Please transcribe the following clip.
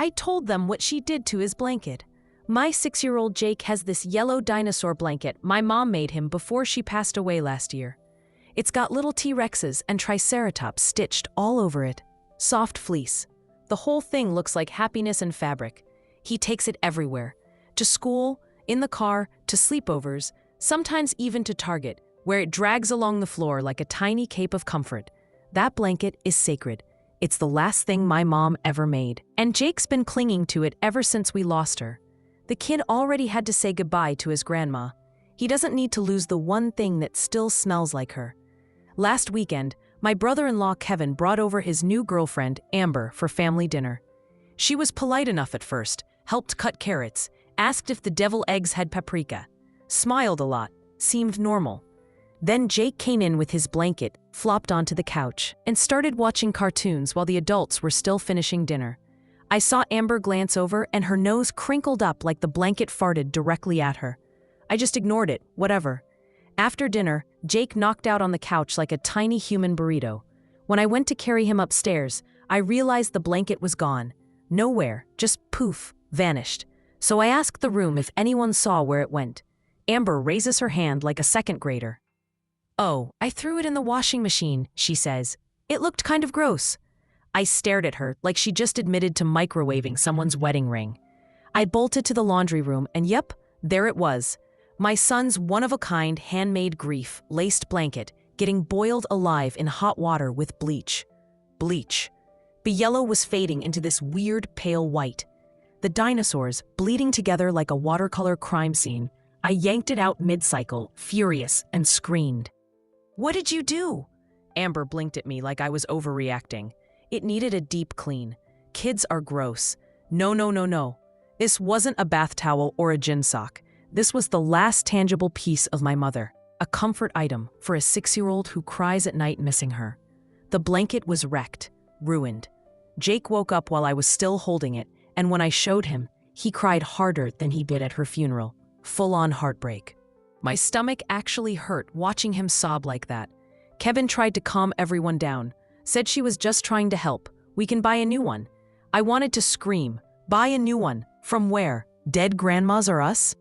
I told them what she did to his blanket. My 6-year-old Jake has this yellow dinosaur blanket my mom made him before she passed away last year. It's got little T-Rexes and Triceratops stitched all over it. Soft fleece. The whole thing looks like happiness and fabric. He takes it everywhere. To school, in the car, to sleepovers, sometimes even to Target, where it drags along the floor like a tiny cape of comfort. That blanket is sacred. It's the last thing my mom ever made. And Jake's been clinging to it ever since we lost her. The kid already had to say goodbye to his grandma. He doesn't need to lose the one thing that still smells like her. Last weekend, my brother-in-law Kevin brought over his new girlfriend, Amber, for family dinner. She was polite enough at first, helped cut carrots, asked if the devil eggs had paprika, smiled a lot, seemed normal. Then Jake came in with his blanket, flopped onto the couch, and started watching cartoons while the adults were still finishing dinner. I saw Amber glance over and her nose crinkled up like the blanket farted directly at her. I just ignored it, whatever. After dinner, Jake knocked out on the couch like a tiny human burrito. When I went to carry him upstairs, I realized the blanket was gone. Nowhere, just poof, vanished. So I asked the room if anyone saw where it went. Amber raises her hand like a second grader. "Oh, I threw it in the washing machine," she says. "It looked kind of gross." I stared at her like she just admitted to microwaving someone's wedding ring. I bolted to the laundry room and yep, there it was. My son's one-of-a-kind handmade grief-laced blanket getting boiled alive in hot water with bleach. Bleach. The yellow was fading into this weird pale white. The dinosaurs bleeding together like a watercolor crime scene. I yanked it out mid-cycle, furious, and screamed. "What did you do?" Amber blinked at me like I was overreacting. It needed a deep clean. Kids are gross. No, no, no, no. This wasn't a bath towel or a gin sock. This was the last tangible piece of my mother. A comfort item for a 6-year-old who cries at night missing her. The blanket was wrecked, ruined. Jake woke up while I was still holding it, and when I showed him, he cried harder than he did at her funeral. Full-on heartbreak. My stomach actually hurt watching him sob like that. Kevin tried to calm everyone down, said she was just trying to help. We can buy a new one. I wanted to scream. Buy a new one. From where? Dead grandmas or us?